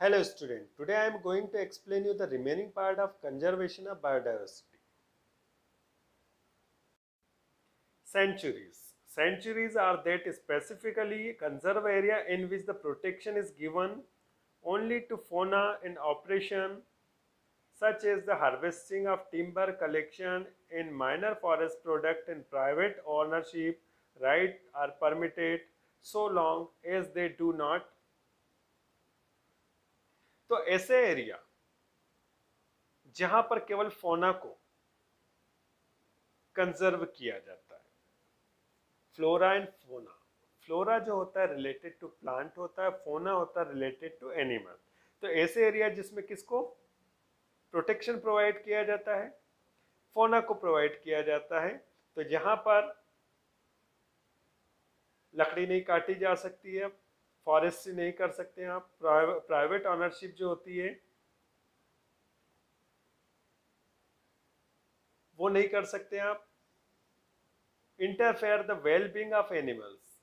Hello student, today I am going to explain you the remaining part of conservation of biodiversity. Sanctuaries. Sanctuaries are that specifically conserve area in which the protection is given only to fauna in operation such as the harvesting of timber collection in minor forest product in private ownership right are permitted so long as they do not. तो ऐसे area जहां पर केवल फोना को conserve किया जाता है, फ्लोरा एंड फोना। फ्लोरा जो होता है रिलेटेड टू प्लांट होता है, फोना होता है रिलेटेड टू एनिमल। तो ऐसे एरिया जिसमें किसको प्रोटेक्शन प्रोवाइड किया जाता है, फोना को प्रोवाइड किया जाता है। तो जहां पर लकड़ी नहीं काटी जा सकती है, फॉरेस्ट नहीं कर सकते हैं आप, प्राइवेट ऑनरशिप जो होती है वो नहीं कर सकते आप। Interfere the well being of animals,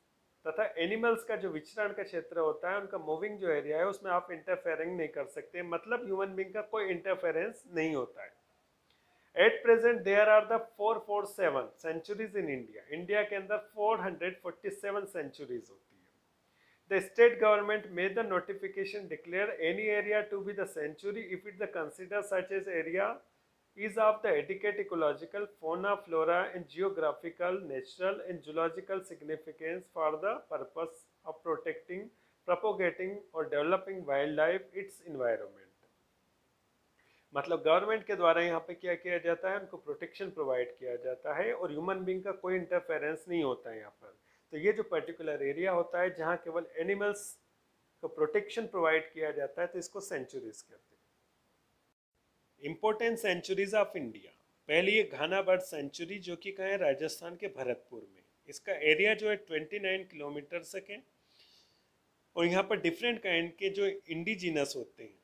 तथा एनिमल्स का जो विचरण का क्षेत्र होता है, उनका मूविंग जो एरिया है उसमें आप इंटरफेयरिंग नहीं कर सकते, मतलब ह्यूमन बींग का कोई इंटरफेरेंस नहीं होता है। At present there are the 447 sanctuaries in India. India के अंदर 447 सेंचुरीज होती है। The state government made the notification declare any area to be the sanctuary if it considers such as area is of the adequate ecological, fauna, flora and geographical, natural and zoological significance for the purpose of protecting, propagating or developing wildlife its environment। मतलब government के द्वारा यहाँ पे क्या किया जाता है, उनको प्रोटेक्शन प्रोवाइड किया जाता है और ह्यूमन बींग का कोई इंटरफेरेंस नहीं होता है यहाँ पर। तो ये जो पर्टिकुलर एरिया होता है जहाँ केवल एनिमल्स को प्रोटेक्शन प्रोवाइड किया जाता है, तो इसको सेंचुरीज कहते हैं। Important sanctuaries of India. पहली ये घाना बर्ड सेंचुरी जो कि कहाँ है, राजस्थान के भरतपुर में। इसका एरिया जो है 29 किलोमीटर तक है और यहाँ पर डिफरेंट काइंड के जो इंडिजिनस होते हैं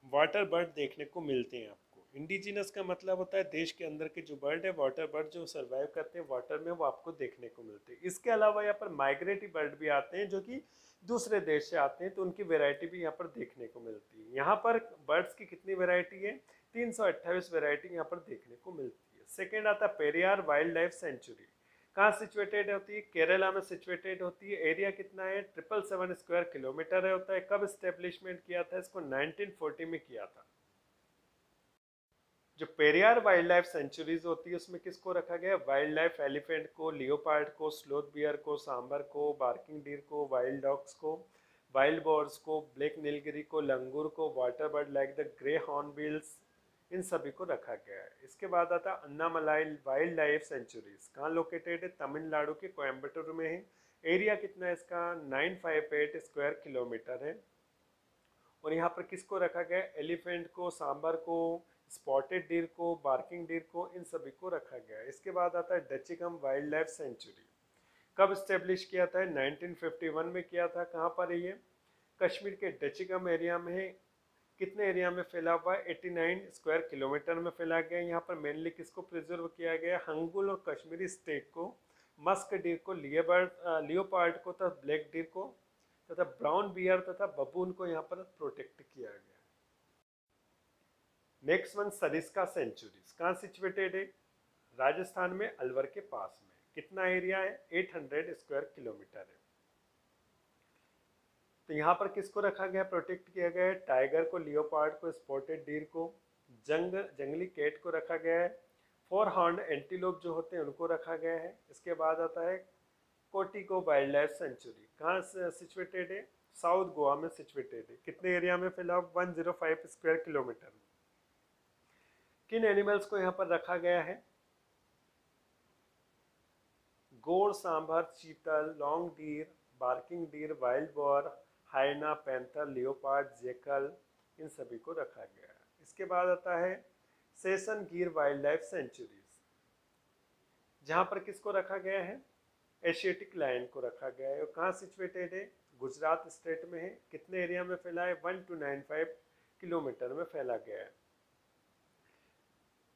वाटर बर्ड देखने को मिलते हैं आपको। इंडिजिनस का मतलब होता है देश के अंदर के जो बर्ड है, वाटर बर्ड जो सर्वाइव करते हैं वाटर में, वो आपको देखने को मिलते हैं। इसके अलावा यहाँ पर माइग्रेटरी बर्ड भी आते हैं जो कि दूसरे देश से आते हैं, तो उनकी वेराइटी भी यहाँ पर देखने को मिलती है। यहाँ पर बर्ड्स की कितनी वेराइटी है, 328 वेराइटी यहाँ पर देखने को मिलती है। सेकेंड आता है पेरियार वाइल्ड लाइफ सेंचुरी। कहाँ सिचुएटेड होती है, केरला में सिचुएटेड होती है। एरिया कितना है, 777 स्क्वायर किलोमीटर है होता है। कब स्टेब्लिशमेंट किया था इसको, 1940 में किया था। जो पेरियार वाइल्ड लाइफ सेंचुरीज होती है उसमें किसको रखा गया, वाइल्ड लाइफ एलिफेंट को, लियोपार्ड को, स्लोथ बियर को, सांबर को, बार्किंग डीर को, वाइल्ड डॉग्स को, वाइल्ड बोर्स को, ब्लैक नीलगिरी को, लंगूर को, water bird like the grey hornbills, इन सभी को रखा गया है। इसके बाद आता है अन्नामलाई वाइल्ड लाइफ सेंचुरीज। कहाँ लोकेटेड है, तमिलनाडु के कोयम्बटूर में है। एरिया कितना है इसका, 958 स्क्वायर किलोमीटर है। और यहाँ पर किसको रखा गया, एलिफेंट को, सांबर को, स्पॉटेड डीर को, बार्किंग डीर को, इन सभी को रखा गया है। इसके बाद आता है डचिकम वाइल्ड लाइफ सेंचुरी। कब स्टेब्लिश किया था, 1951 में किया था। कहाँ पर है ये, कश्मीर के डचिकम एरिया में है। कितने एरिया में फैला हुआ है, 89 स्क्वायर किलोमीटर में फैला गया। यहाँ पर मेनली किसको प्रिजर्व किया गया, हंगुल और कश्मीरी स्टेक को, मस्क डीर को, लियोपार्ड को तथा ब्लैक डीर को तथा ब्राउन बियर तथा बबून को यहाँ पर प्रोटेक्ट किया गया। Next one Sariska sanctuaries. कहाँ सिचुएटेड है, राजस्थान में अलवर के पास में। कितना एरिया है, 800 स्क्वायर किलोमीटर है। तो यहाँ पर किसको रखा गया, प्रोटेक्ट किया गया है, टाइगर को, लियोपार्ड को, स्पॉटेड डीर को, जंगली कैट को रखा गया है। 4 हॉर्न एंटीलोप जो होते हैं उनको रखा गया है। इसके बाद आता है कोटिको वाइल्ड लाइफ सेंचुरी। कहाँ सिचुएटेड है, साउथ गोवा में सिचुएटेड है। कितने एरिया में फैला, 105 स्क्वायर किलोमीटर में। किन एनिमल्स को यहाँ पर रखा गया है, gaur, sambar, chital, long deer, barking deer, wild boar, hyena, panther, leopard, jackal, इन सभी को रखा गया है। इसके बाद आता है सेशन गिर वाइल्ड लाइफ सेंचुरीज, जहां पर किसको रखा गया है, एशियाटिक लायन को रखा गया है। और कहाँ सिचुएटेड है, गुजरात स्टेट में है। कितने एरिया में फैला है, 1295 किलोमीटर में फैला गया है।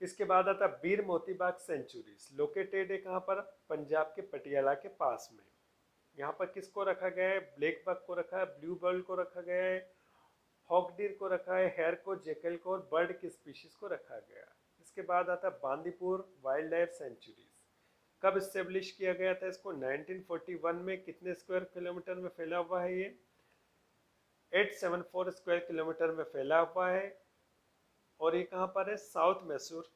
इसके बाद आता है बीर मोती बाग सेंचुरीज। लोकेटेड है कहाँ पर, पंजाब के पटियाला के पास में। यहाँ पर किसको रखा गया है, ब्लैक बक को रखा है, ब्लू बर्ड को रखा गया है, हॉक डीर को रखा है, हेयर को, जेकल को और बर्ड की स्पीशीज को रखा गया। इसके बाद आता है बांदीपुर वाइल्ड लाइफ सेंचुरीज। कब इस्टेब्लिश किया गया था इसको? 1941 में। कितने स्क्वायर किलोमीटर में फैला हुआ है ये? 874 स्क्वायर किलोमीटर में फैला हुआ है। और ये कहाँ पर है? साउथ मैसूर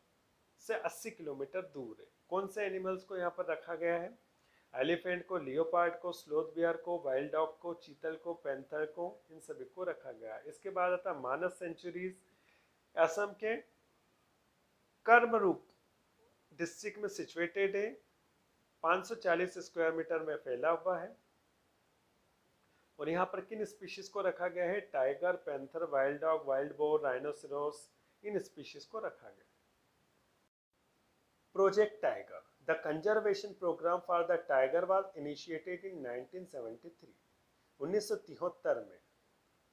से 80 किलोमीटर दूर है। कौन से एनिमल्स को यहाँ पर रखा गया है? एलिफेंट को, लियोपार्ड को, स्लोथ बियर को, वाइल्ड डॉग को, चीतल को, पैंथर को, इन सभी को रखा गया है। इसके बाद आता है मानस सेंचुरीज। असम के कर्मरूप डिस्ट्रिक्ट में सिचुएटेड है। 540 स्क्वायर मीटर में फैला हुआ है। और यहाँ पर किन स्पीशीज को रखा गया है? Tiger, panther, wild dog, wild boar, rhinoceros, इन स्पीशीज को रखा गया। Project tiger. The conservation program for the tiger was initiated in 1973। 1973 में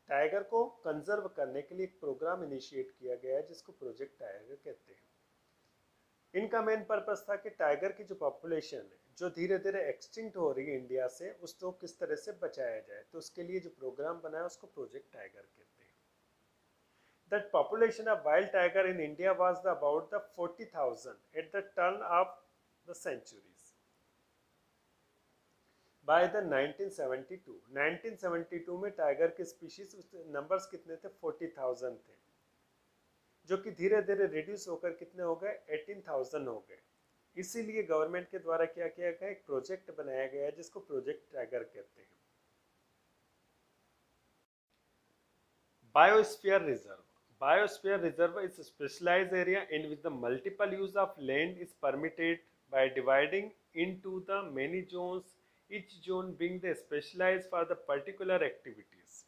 टाइगर को कंजर्व करने के लिए एक प्रोग्राम इनिशिएट किया गया है जिसको प्रोजेक्ट टाइगर कहते हैं। इनका मेन पर्पस था कि टाइगर की जो पॉपुलेशन है जो धीरे धीरे एक्सटिंक्ट हो रही है इंडिया से, उसको किस तरह से बचाया जाए। तो उसके लिए जो प्रोग्राम बनाया उसको प्रोजेक्ट टाइगर कहते हैं। That population of wild tiger in India was about the 40,000 at the turn of the centuries. By the 1972 में टाइगर के स्पीशीज नंबर्स कितने थे? 40,000 थे, जो कि धीरे धीरे रिड्यूस होकर कितने हो गए? 18,000 हो गए। इसीलिए गवर्नमेंट के द्वारा क्या किया गया? एक प्रोजेक्ट बनाया गया है जिसको प्रोजेक्ट टाइगर कहते हैं। Biosphere reserve. Biosphere reserve is a specialized area in which the multiple use of land is permitted by dividing into the many zones, each zone being the specialized for the particular activities.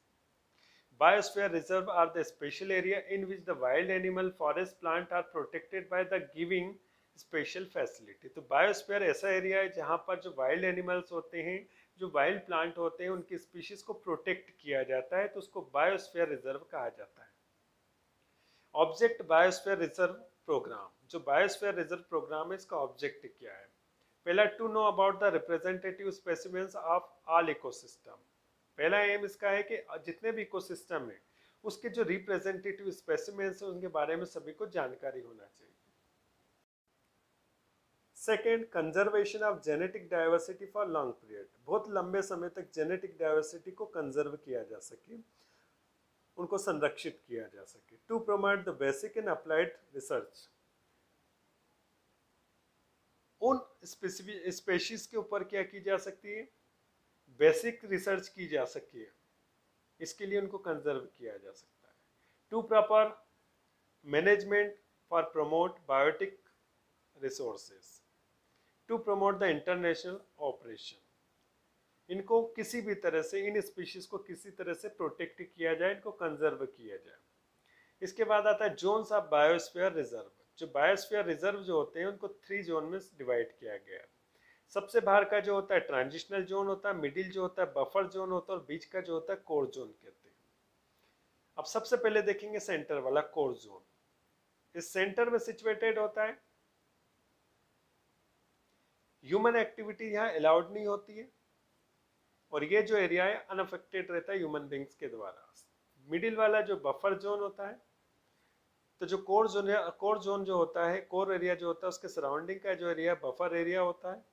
Biosphere reserve are the special area in which the wild animal, forest, plant are protected by the giving special facility. तो biosphere ऐसा area है जहाँ पर जो wild animals होते हैं, जो wild plant होते हैं, उनकी स्पीशीज को प्रोटेक्ट किया जाता है, तो उसको बायोस्फीयर रिजर्व कहा जाता है। Object biosphere reserve program. जो बायोस्फीयर रिजर्व प्रोग्राम है इसका ऑब्जेक्ट क्या है? पहला, to know about the representative specimens of all ecosystem. पहला एम इसका है कि जितने भी इकोसिस्टम है उसके जो रिप्रेजेंटेटिव स्पेसिमेंस है उनके बारे में सभी को जानकारी होना चाहिए। Second, conservation of genetic diversity for long period. बहुत लंबे समय तक जेनेटिक डाइवर्सिटी को कंजर्व किया जा सके, उनको संरक्षित किया जा सके। To promote the basic and applied research. उन स्पेशीज के ऊपर क्या की जा सकती है? बेसिक रिसर्च की जा सकती है, इसके लिए उनको कंजर्व किया जा सकता है। To proper management for promote biotic resources. To promote the international operation. इनको किसी भी तरह से, इन स्पीशीज को किसी तरह से प्रोटेक्ट किया जाए, इनको कंजर्व किया जाए। इसके बाद आता है जोन्स ऑफ बायोस्फीयर रिजर्व। जो बायोस्फीयर रिजर्व जो होते हैं उनको 3 जोन में डिवाइड किया गया है। सबसे बाहर का जो होता है ट्रांजिशनल जोन होता है, मिडिल जो होता है बफर जोन होता है, और बीच का जो होता है कोर जोन कहते हैं। अब सबसे पहले देखेंगे सेंटर वाला कोर जोन। इस सेंटर में सिचुएटेड होता है। ह्यूमन एक्टिविटी यहाँ अलाउड नहीं होती है, और ये जो एरिया है अनअफेक्टेड रहता है ह्यूमन बींग्स के द्वारा। मिडिल वाला जो बफर जोन होता है, तो जो कोर जोन है, कोर जोन जो होता है, कोर एरिया जो होता है, उसके सराउंडिंग का जो एरिया बफर एरिया होता है।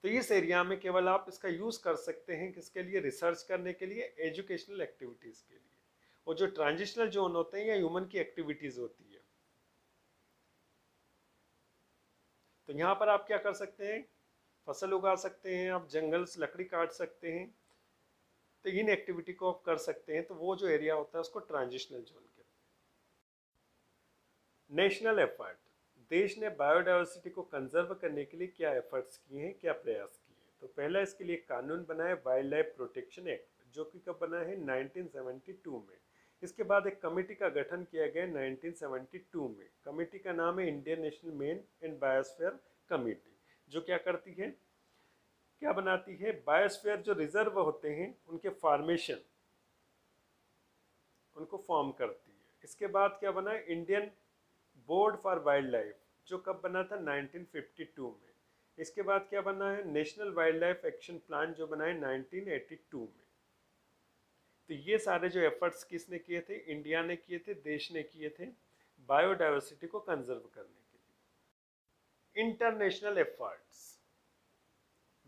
तो इस एरिया में केवल आप इसका यूज कर सकते हैं किसके लिए? रिसर्च करने के लिए, एजुकेशनल एक्टिविटीज के लिए। और जो ट्रांजिशनल जोन होते हैं या ह्यूमन की एक्टिविटीज होती है। तो यहाँ पर आप क्या कर सकते हैं? फसल उगा सकते हैं, आप जंगल से लकड़ी काट सकते हैं, तो इन एक्टिविटी को आप कर सकते हैं। तो वो जो एरिया होता है उसको ट्रांजिशनल जोन कहते हैं। National effort. देश ने बायोडाइवर्सिटी को कंजर्व करने के लिए क्या एफर्ट्स किए हैं, क्या प्रयास किए हैं? तो पहला इसके लिए कानून बना है वाइल्ड लाइफ प्रोटेक्शन एक्ट, जो कि कब बना है? 1972 में। इसके बाद एक कमेटी का गठन किया गया 1972 में। कमेटी का नाम है Indian national main and biosphere committee, जो क्या करती है, क्या बनाती है? बायोस्फीयर जो रिजर्व होते हैं उनके फॉर्मेशन, उनको फॉर्म करती है। इसके बाद क्या बना है? Indian board for wild life, जो कब बना था? 1952 में। इसके बाद क्या बना है? National wild life action plan, जो बना है 1982 में। तो ये सारे जो एफर्ट्स किसने किए थे, इंडिया ने किए थे, देश ने किए थे बायोडाइवर्सिटी को कंजर्व करने के लिए। इंटरनेशनल एफर्ट्स,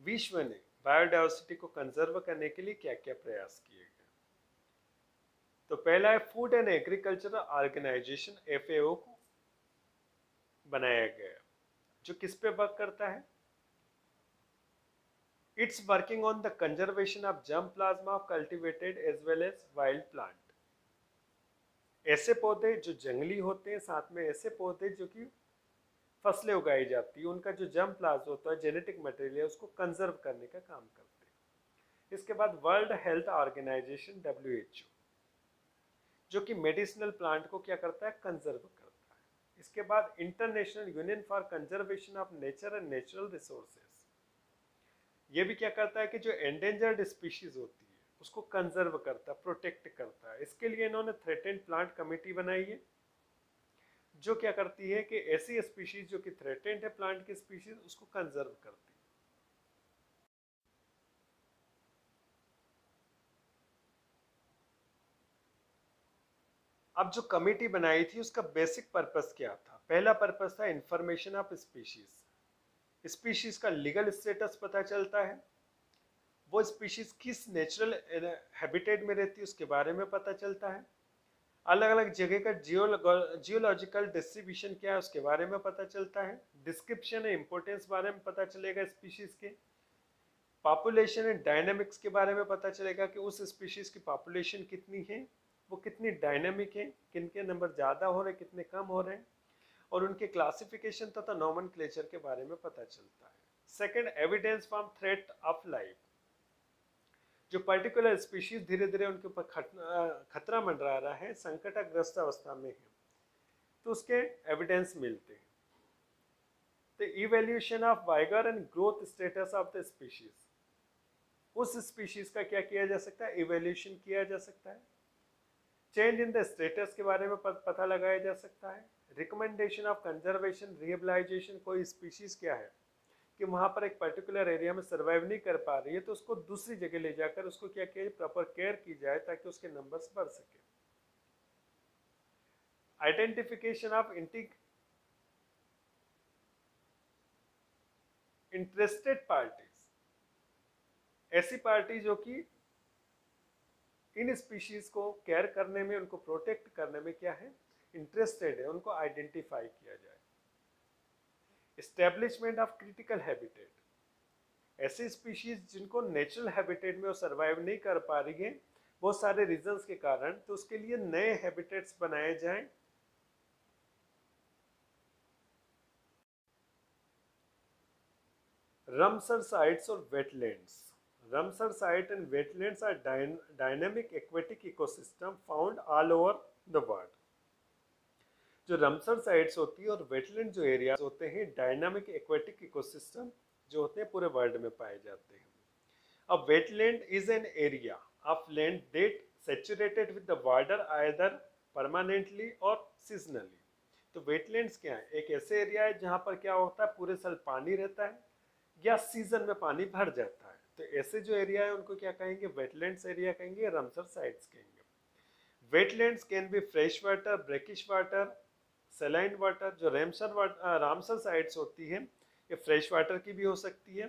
विश्व ने बायोडाइवर्सिटी को कंजर्व करने के लिए क्या क्या प्रयास किए गए। तो पहला है food and agricultural organization FAO को बनाया गया, जो किस पे वर्क करता है, it's working on the conservation of germ plasma of cultivated as well as wild plant. ऐसे पौधे जो जंगली होते हैं, साथ में ऐसे पौधे जो कि फसलें उगाई जाती है, उनका जो जर्म प्लाज्मा होता है, जेनेटिक मटेरियल है, उसको कंजर्व करने का काम करते हैं। इसके बाद वर्ल्ड हेल्थ ऑर्गेनाइजेशन WHO, जो कि मेडिसिनल प्लांट को क्या करता है, कंजर्व करता है। इसके बाद international union for conservation of nature and natural resources, ये भी क्या करता है कि जो एंडेंजर्ड स्पीशीज होती है उसको कंजर्व करता है, प्रोटेक्ट करता है। इसके लिए इन्होंने थ्रेटेंड प्लांट कमेटी बनाई है, जो क्या करती है कि ऐसी स्पीशीज जो कि थ्रेटेंड है, प्लांट की स्पीशीज, उसको कंजर्व करती है। अब जो कमेटी बनाई थी उसका बेसिक पर्पस क्या था, पहला पर्पस था इंफॉर्मेशन ऑफ स्पीशीज, स्पीशीज का लीगल स्टेटस पता चलता है, वो स्पीशीज किस नेचुरल हैबिटेट में रहती है उसके बारे में पता चलता है, अलग अलग जगह का जियोलॉजिकल डिस्ट्रीब्यूशन क्या है उसके बारे में पता चलता है, डिस्क्रिप्शन है इंपोर्टेंस बारे में पता चलेगा स्पीशीज के, पॉपुलेशन एंड डायनामिक्स के बारे में पता चलेगा कि उस स्पीशीज की पॉपुलेशन कितनी है, वो कितनी डायनामिक है, किन के नंबर ज़्यादा हो रहे हैं, कितने कम हो रहे हैं, और उनके क्लासिफिकेशन तथा नॉमेनक्लेचर के बारे में पता चलता है। Second, evidence from threat of life, जो पर्टिकुलर स्पीशीज धीरे धीरे उनके ऊपर खतरा मंडरा रहा है, संकटग्रस्त अवस्था में है, तो उसके एविडेंस मिलते हैं। तो evaluation of vigour and growth status of the species, उस स्पीशीज का क्या किया जा सकता है, इवैल्यूएशन किया जा सकता है। चेंज इन द स्टेटस के बारे में पता लगाया जा सकता है। रिकमेंडेशन ऑफ कंजर्वेशन रिहेबिलाइजेशन, कोई स्पीशीज क्या है कि वहां पर एक पर्टिकुलर एरिया में सर्वाइव नहीं कर पा रही है, तो उसको दूसरी जगह ले जाकर उसको क्या किया जाए, प्रॉपर केयर की जाए ताकि उसके नंबर्स बढ़ सके। आइडेंटिफिकेशन ऑफ इंटरेस्टेड पार्टीज, ऐसी पार्टी जो कि इन स्पीशीज को केयर करने में, उनको प्रोटेक्ट करने में क्या है, इंटरेस्टेड है, उनको आइडेंटिफाई किया जाए। एस्टेब्लिशमेंट ऑफ क्रिटिकल हैबिटेट, ऐसी स्पीशीज जिनको नेचुरल हैबिटेट में वो सर्वाइव नहीं कर पा रही है बहुत सारे रीजंस के कारण, तो उसके लिए नए हैबिटेट्स बनाए जाएं। रमसर साइट्स और wetlands, Ramsar site and wetlands are dynamic aquatic ecosystem found all over the world. जो रमसर साइट्स होती है और वेटलैंड जो एरियाज होते हैं, डायनामिक एक्वेटिक इकोसिस्टम जो होते हैं पूरे वर्ल्ड में पाए जाते हैं। अब wetland is an area of land that saturated with the water either permanently और सीजनली। तो वेटलैंड्स क्या है, एक ऐसे एरिया है जहाँ पर क्या होता है, पूरे साल पानी रहता है या सीजन में पानी भर जाता है। तो ऐसे जो एरिया है उनको क्या कहेंगे, वेटलैंड्स एरिया कहेंगे, रमसर साइट्स कहेंगे। Wetlands can be fresh water, brackish water, saline water. जो रामसर साइट्स होती है ये फ्रेश वाटर की भी हो सकती है,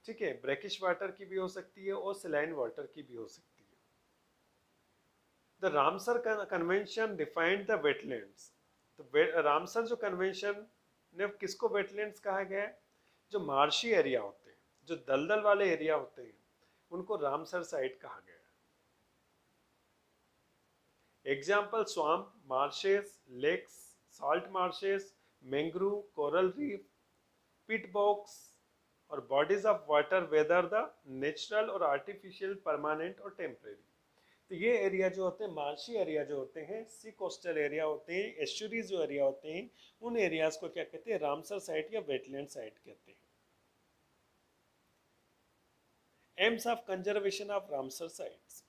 ठीक है, ब्रेकिश वाटर की भी हो सकती है और सैलाइन वाटर की भी हो सकती है। The Ramsar convention defined the wetlands. तो रामसर जो कन्वेंशन ने किसको वेटलैंड्स कहा गया है, जो मार्शी एरिया होते हैं, जो दलदल वाले एरिया होते हैं, उनको रामसर साइट कहा गया है। Example swamp, marshes, lakes, salt marshes, mangrove, coral reef, peat bogs और bodies of water, whether the natural और आर्टिफिशियल, परमानेंट और टेम्परेरी। तो ये एरिया जो होते हैं, मार्शी एरिया जो होते हैं, सी कोस्टल एरिया होते हैं, एस्चुरीज जो एरिया होते हैं, उन एरियाज को क्या कहते हैं, रामसर साइट या वेटलैंड साइट कहते हैं। AIIMS of conservation of Ramsar sites,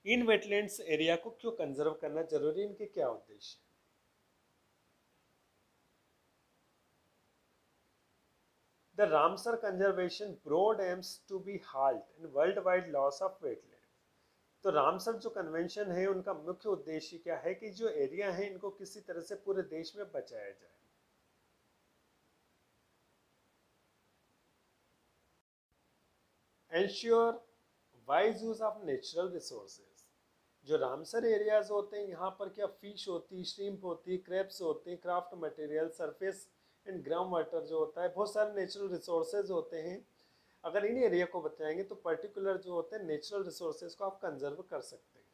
in wetlands area को क्यों कंजर्व करना जरूरी, इनके क्या उद्देश्य। The Ramsar conservation broad aims to be halt in worldwide loss of wetland. तो रामसर जो कन्वेंशन है उनका मुख्य उद्देश्य क्या है कि जो एरिया है इनको किसी तरह से पूरे देश में बचाया जाए। Ensure wise use of natural resources. जो रामसर एरियाज होते हैं यहाँ पर क्या फिश होती, श्रिम्प होती, क्रैब्स होते हैं, craft material, surface and ground water जो होता है, बहुत सारे नेचुरल रिसोर्सेज होते हैं। अगर इन एरिया को बचाएंगे तो पर्टिकुलर जो होते हैं नेचुरल रिसोर्सेज को आप कंजर्व कर सकते हैं।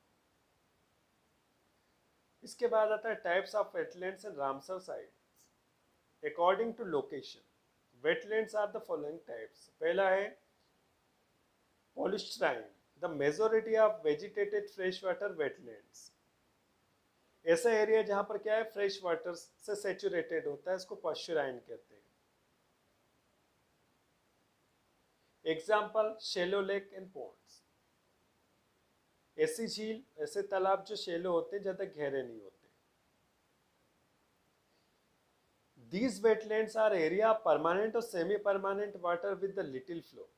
इसके बाद आता है types of wetlands and Ramsar sites according to location. Wetlands are the following types. पहला है palustrine, the majority of vegetated fresh water wetlands. ऐसा एरिया जहां पर क्या है फ्रेश वाटर से सेचुरेटेड होता है, इसको पॉस्चुराइन कहते हैं। Example shallow lake and ponds. ऐसी झील, ऐसे तालाब जो शेलो होते हैं, ज्यादा गहरे नहीं होते। These wetlands are area of permanent और semi permanent water with the little flow.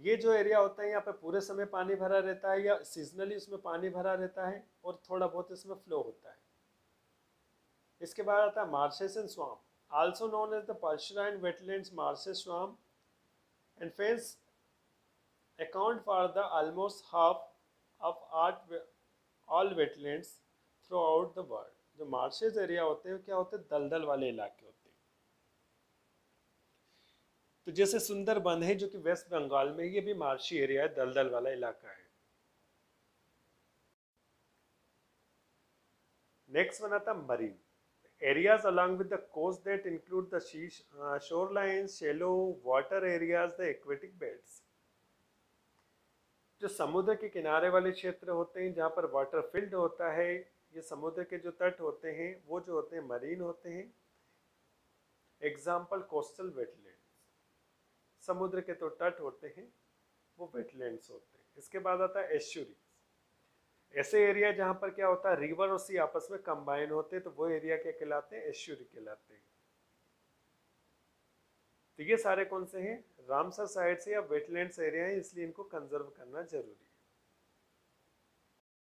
ये जो एरिया होता है यहाँ पे पूरे समय पानी भरा रहता है या सीजनली उसमें पानी भरा रहता है और थोड़ा बहुत इसमें फ्लो होता है। इसके बाद आता है marshes and swamp, also known as the palustrine wetlands, marshes, swamp and fens account for the almost half of all wetlands throughout the world. जो मार्शेस एरिया होते हैं क्या होते हैं, दलदल वाले इलाके होते हैं। तो जैसे सुंदरबन है जो कि वेस्ट बंगाल में, ये भी मार्शी एरिया है, दलदल वाला इलाका है। नेक्स्ट वन आता है marine areas along with the coast that include the shorelines, shallow water areas, the aquatic beds। जो समुद्र के किनारे वाले क्षेत्र होते हैं जहाँ पर वाटर फिल्ड होता है, ये समुद्र के जो तट होते हैं वो जो होते हैं मरीन होते हैं। एग्जाम्पल कोस्टल वेटलैंड्स, समुद्र के तो तट होते हैं वो वेटलैंड्स होते हैं। इसके बाद आता है एस्चुरीज, ऐसे एरिया जहां पर क्या होता है रिवर और सी आपस में कंबाइन होते हैं, तो वो एरिया क्या कहलाते हैं, एस्चुरी कहलाते हैं। तो ये सारे कौन से हैं, रामसर साइट से या वेटलैंड्स एरिया है, इसलिए इनको कंजर्व करना जरूरी है।